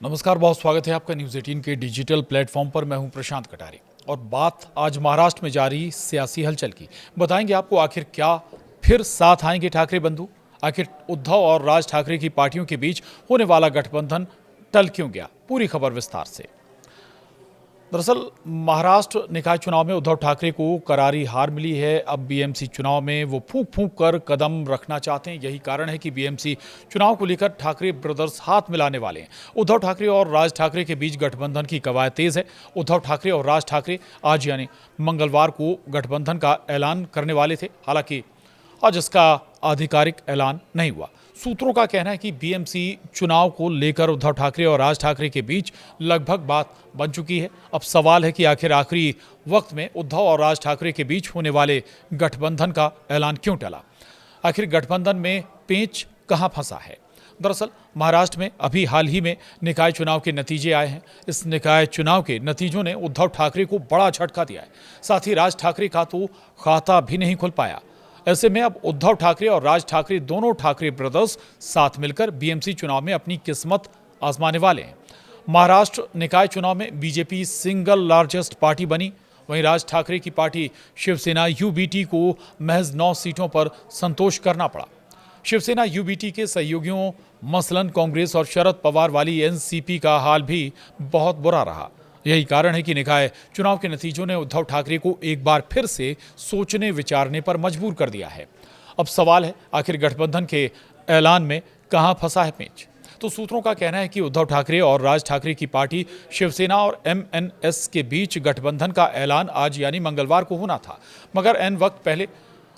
नमस्कार, बहुत स्वागत है आपका न्यूज़ 18 के डिजिटल प्लेटफॉर्म पर। मैं हूं प्रशांत कटारी और बात आज महाराष्ट्र में जारी सियासी हलचल की। बताएंगे आपको आखिर क्या फिर साथ आएंगे ठाकरे बंधु। आखिर उद्धव और राज ठाकरे की पार्टियों के बीच होने वाला गठबंधन टल क्यों गया, पूरी खबर विस्तार से। दरअसल महाराष्ट्र निकाय चुनाव में उद्धव ठाकरे को करारी हार मिली है। अब बीएमसी चुनाव में वो फूंक फूंक कर कदम रखना चाहते हैं। यही कारण है कि बीएमसी चुनाव को लेकर ठाकरे ब्रदर्स हाथ मिलाने वाले हैं। उद्धव ठाकरे और राज ठाकरे के बीच गठबंधन की कवायद तेज है। उद्धव ठाकरे और राज ठाकरे आज यानी मंगलवार को गठबंधन का ऐलान करने वाले थे। हालांकि आज इसका आधिकारिक ऐलान नहीं हुआ। सूत्रों का कहना है कि बीएमसी चुनाव को लेकर उद्धव ठाकरे और राज ठाकरे के बीच लगभग बात बन चुकी है। अब सवाल है कि आखिर आखिरी वक्त में उद्धव और राज ठाकरे के बीच होने वाले गठबंधन का ऐलान क्यों टला। आखिर गठबंधन में पेंच कहां फंसा है। दरअसल महाराष्ट्र में अभी हाल ही में निकाय चुनाव के नतीजे आए हैं। इस निकाय चुनाव के नतीजों ने उद्धव ठाकरे को बड़ा झटका दिया है। साथ ही राज ठाकरे का तो खाता भी नहीं खुल पाया। ऐसे में अब उद्धव ठाकरे और राज ठाकरे दोनों ठाकरे ब्रदर्स साथ मिलकर बीएमसी चुनाव में अपनी किस्मत आजमाने वाले हैं। महाराष्ट्र निकाय चुनाव में बीजेपी सिंगल लार्जेस्ट पार्टी बनी। वहीं राज ठाकरे की पार्टी शिवसेना यूबीटी को महज 9 सीटों पर संतोष करना पड़ा। शिवसेना यूबीटी के सहयोगियों मसलन कांग्रेस और शरद पवार वाली एनसीपी का हाल भी बहुत बुरा रहा। यही कारण है कि निकाय चुनाव के नतीजों ने उद्धव ठाकरे को एक बार फिर से सोचने विचारने पर मजबूर कर दिया है। अब सवाल है आखिर गठबंधन के ऐलान में कहां फंसा है पेंच। तो सूत्रों का कहना है कि उद्धव ठाकरे और राज ठाकरे की पार्टी शिवसेना और एमएनएस के बीच गठबंधन का ऐलान आज यानी मंगलवार को होना था, मगर एन वक्त पहले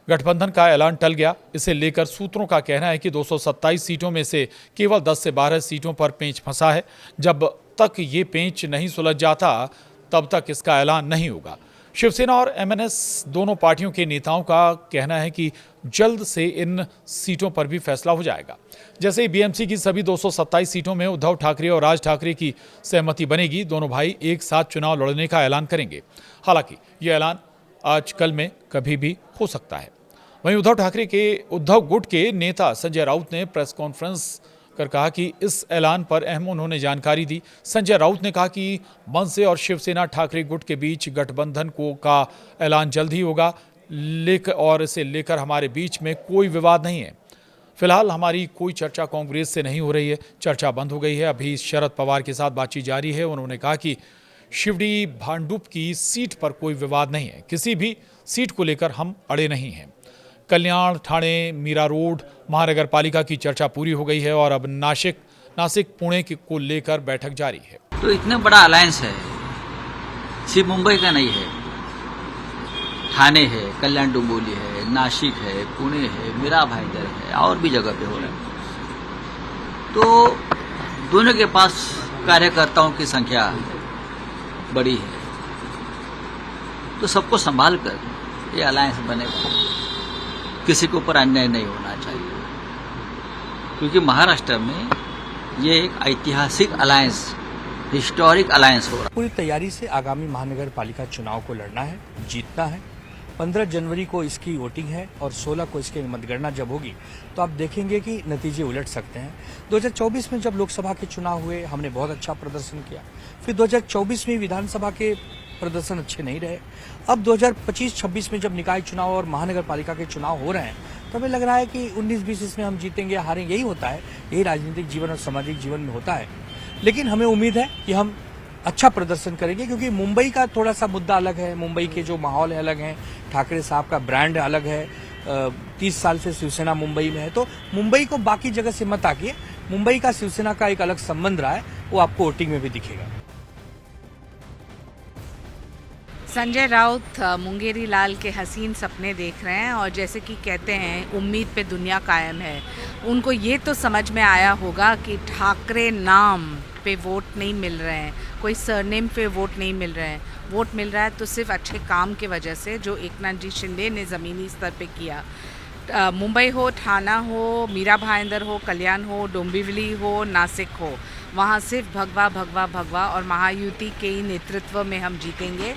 गठबंधन का ऐलान टल गया। इसे लेकर सूत्रों का कहना है कि 227 सीटों में से केवल 10 से 12 सीटों पर पेंच फंसा है। जब तक ये पेंच नहीं सुलझ जाता तब तक इसका ऐलान नहीं होगा। शिवसेना और एमएनएस दोनों पार्टियों के नेताओं का कहना है कि जल्द से इन सीटों पर भी फैसला हो जाएगा। जैसे ही बीएमसी की सभी 227 सीटों में उद्धव ठाकरे और राज ठाकरे की सहमति बनेगी, दोनों भाई एक साथ चुनाव लड़ने का ऐलान करेंगे। हालांकि यह ऐलान आज कल में कभी भी हो सकता है। वहीं उद्धव गुट के नेता संजय राउत ने प्रेस कॉन्फ्रेंस कर कहा कि इस ऐलान पर अहम उन्होंने जानकारी दी। संजय राउत ने कहा कि मनसे और शिवसेना ठाकरे गुट के बीच गठबंधन का ऐलान जल्द ही होगा, और इसे लेकर हमारे बीच में कोई विवाद नहीं है। फिलहाल हमारी कोई चर्चा कांग्रेस से नहीं हो रही है, चर्चा बंद हो गई है। अभी शरद पवार के साथ बातचीत जारी है। उन्होंने कहा कि शिवडी भांडुप की सीट पर कोई विवाद नहीं है, किसी भी सीट को लेकर हम अड़े नहीं हैं। कल्याण, ठाणे, मीरा रोड महानगर पालिका की चर्चा पूरी हो गई है और अब नासिक पुणे को लेकर बैठक जारी है। तो इतना बड़ा अलायंस है, सिर्फ मुंबई का नहीं है, ठाणे है, कल्याण डोंबिवली है, नासिक है, पुणे है, मीरा भाईंदर है, और भी जगह पे हो रहा है। तो दोनों के पास कार्यकर्ताओं की संख्या बड़ी है, तो सबको संभाल कर ये अलायंस बनेगा। किसी के ऊपर अन्याय नहीं होना चाहिए, क्योंकि महाराष्ट्र में ये एक ऐतिहासिक अलायंस, हिस्टोरिक अलायंस हो रहा है। पूरी तैयारी से आगामी महानगर पालिका चुनाव को लड़ना है, जीतना है। 15 जनवरी को इसकी वोटिंग है और 16 को इसकी मतगणना जब होगी तो आप देखेंगे कि नतीजे उलट सकते हैं। 2024 में जब लोकसभा के चुनाव हुए हमने बहुत अच्छा प्रदर्शन किया, फिर 2024 में विधानसभा के प्रदर्शन अच्छे नहीं रहे। अब 2025-26 में जब निकाय चुनाव और महानगर पालिका के चुनाव हो रहे हैं तो हमें लग रहा है कि 19-20 इसमें हम जीतेंगे हारेंगे, यही होता है, यही राजनीतिक जीवन और सामाजिक जीवन में होता है। लेकिन हमें उम्मीद है कि हम अच्छा प्रदर्शन करेंगे, क्योंकि मुंबई का थोड़ा सा मुद्दा अलग है, मुंबई के जो माहौल है अलग है, ठाकरे साहब का ब्रांड अलग है। 30 साल से शिवसेना मुंबई में है, तो मुंबई को बाकी जगह से मत आकिए। मुंबई का शिवसेना का एक अलग संबंध रहा है, वो आपको वोटिंग में भी दिखेगा। संजय राउत मुंगेरी लाल के हसीन सपने देख रहे हैं और जैसे कि कहते हैं उम्मीद पे दुनिया कायम है। उनको ये तो समझ में आया होगा कि ठाकरे नाम पे वोट नहीं मिल रहे हैं, कोई सरनेम पे वोट नहीं मिल रहे हैं। वोट मिल रहा है तो सिर्फ अच्छे काम की वजह से जो एकनाथ जी शिंदे ने ज़मीनी स्तर पे किया। मुंबई हो, ठाणा हो, मीरा भाईंदर हो, कल्याण हो, डोंबिवली हो, नासिक हो, वहाँ सिर्फ भगवा भगवा भगवा और महायुति के ही नेतृत्व में हम जीतेंगे।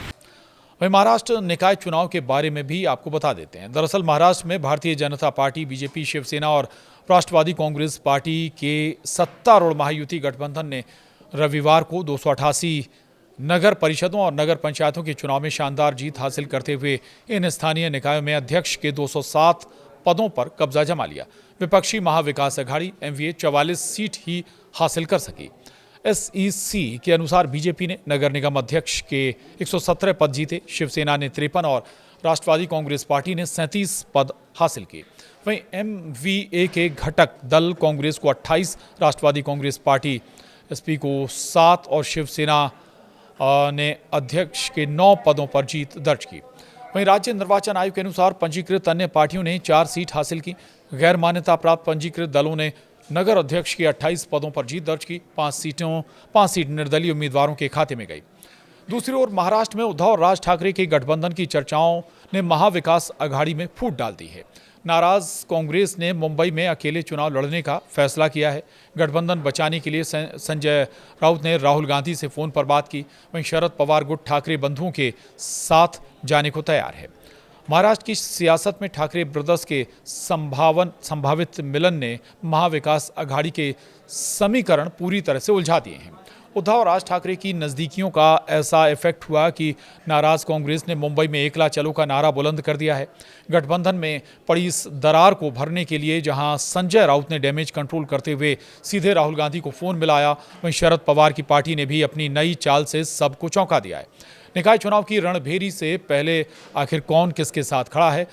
वहीं महाराष्ट्र निकाय चुनाव के बारे में भी आपको बता देते हैं। दरअसल महाराष्ट्र में भारतीय जनता पार्टी, बीजेपी, शिवसेना और राष्ट्रवादी कांग्रेस पार्टी के सत्तारूढ़ महायुति गठबंधन ने रविवार को 288 नगर परिषदों और नगर पंचायतों के चुनाव में शानदार जीत हासिल करते हुए इन स्थानीय निकायों में अध्यक्ष के 207 पदों पर कब्जा जमा लिया। विपक्षी महाविकास अघाड़ी एमवीए 44 सीट ही हासिल कर सकी। एसईसी के अनुसार बीजेपी ने नगर निगम अध्यक्ष के 117 पद जीते, शिवसेना ने 53 और राष्ट्रवादी कांग्रेस पार्टी ने 37 पद हासिल किए। वहीं एमवीए के घटक दल कांग्रेस को 28, राष्ट्रवादी कांग्रेस पार्टी एसपी को 7 और शिवसेना ने अध्यक्ष के 9 पदों पर जीत दर्ज की। वहीं राज्य निर्वाचन आयोग के अनुसार पंजीकृत अन्य पार्टियों ने 4 सीट हासिल की। गैर मान्यता प्राप्त पंजीकृत दलों ने नगर अध्यक्ष के 28 पदों पर जीत दर्ज की। 5 सीट निर्दलीय उम्मीदवारों के खाते में गई। दूसरी ओर महाराष्ट्र में उद्धव और राज ठाकरे के गठबंधन की चर्चाओं ने महाविकास अघाड़ी में फूट डाल दी है। नाराज कांग्रेस ने मुंबई में अकेले चुनाव लड़ने का फैसला किया है। गठबंधन बचाने के लिए संजय राउत ने राहुल गांधी से फोन पर बात की। वहीं शरद पवार गुट ठाकरे बंधुओं के साथ जाने को तैयार है। महाराष्ट्र की सियासत में ठाकरे ब्रदर्स के संभावित मिलन ने महाविकास अघाड़ी के समीकरण पूरी तरह से उलझा दिए हैं। उद्धव और राज ठाकरे की नज़दीकियों का ऐसा इफेक्ट हुआ कि नाराज कांग्रेस ने मुंबई में एकला चलो का नारा बुलंद कर दिया है। गठबंधन में पड़ी इस दरार को भरने के लिए जहां संजय राउत ने डैमेज कंट्रोल करते हुए सीधे राहुल गांधी को फोन मिलाया, वहीं शरद पवार की पार्टी ने भी अपनी नई चाल से सबको चौंका दिया है। निकाय चुनाव की रणभेरी से पहले आखिर कौन किसके साथ खड़ा है,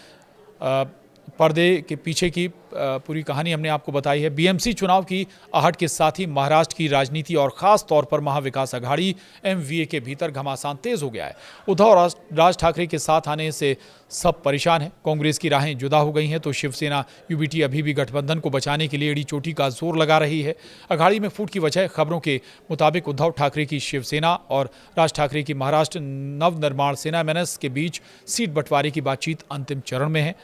पर्दे के पीछे की पूरी कहानी हमने आपको बताई है। बीएमसी चुनाव की आहट के साथ ही महाराष्ट्र की राजनीति और खास तौर पर महाविकास अघाड़ी एमवीए के भीतर घमासान तेज हो गया है। उद्धव और राज ठाकरे के साथ आने से सब परेशान हैं। कांग्रेस की राहें जुदा हो गई हैं तो शिवसेना यूबीटी अभी भी गठबंधन को बचाने के लिए एड़ी चोटी का जोर लगा रही है। अघाड़ी में फूट की वजह खबरों के मुताबिक उद्धव ठाकरे की शिवसेना और राज ठाकरे की महाराष्ट्र नवनिर्माण सेना एमएनएस के बीच सीट बंटवारे की बातचीत अंतिम चरण में है।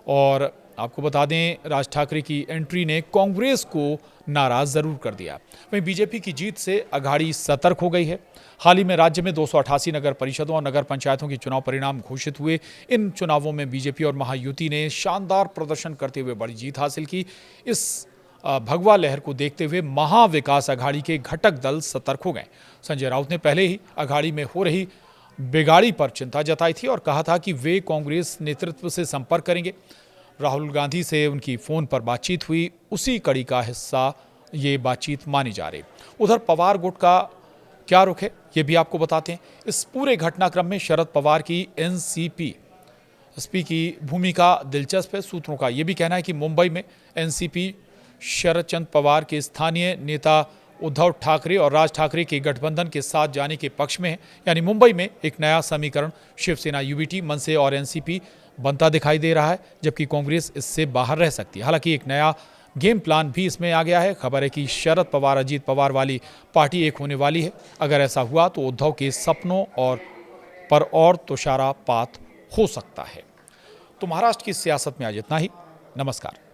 और आपको बता दें, राज ठाकरे की एंट्री ने कांग्रेस को नाराज जरूर कर दिया। वहीं बीजेपी की जीत से अघाड़ी सतर्क हो गई है। हाल ही में राज्य में 288 नगर परिषदों और नगर पंचायतों के चुनाव परिणाम घोषित हुए। इन चुनावों में बीजेपी और महायुति ने शानदार प्रदर्शन करते हुए बड़ी जीत हासिल की। इस भगवा लहर को देखते हुए महाविकास अघाड़ी के घटक दल सतर्क हो गए। संजय राउत ने पहले ही अघाड़ी में हो रही बिगाड़ी पर चिंता जताई थी और कहा था कि वे कांग्रेस नेतृत्व से संपर्क करेंगे। राहुल गांधी से उनकी फोन पर बातचीत हुई, उसी कड़ी का हिस्सा ये बातचीत मानी जा रही। उधर पवार गुट का क्या रुख है ये भी आपको बताते हैं। इस पूरे घटनाक्रम में शरद पवार की एनसीपी की भूमिका दिलचस्प है। सूत्रों का यह भी कहना है कि मुंबई में एनसीपी शरद चंद्र पवार के स्थानीय नेता उद्धव ठाकरे और राज ठाकरे के गठबंधन के साथ जाने के पक्ष में है। यानी मुंबई में एक नया समीकरण शिवसेना यूबीटी मनसे और एनसीपी बनता दिखाई दे रहा है, जबकि कांग्रेस इससे बाहर रह सकती है। हालांकि एक नया गेम प्लान भी इसमें आ गया है। खबर है कि शरद पवार अजीत पवार वाली पार्टी एक होने वाली है। अगर ऐसा हुआ तो उद्धव के सपनों पर और तुषारापात हो सकता है। तो महाराष्ट्र की सियासत में आज इतना ही। नमस्कार।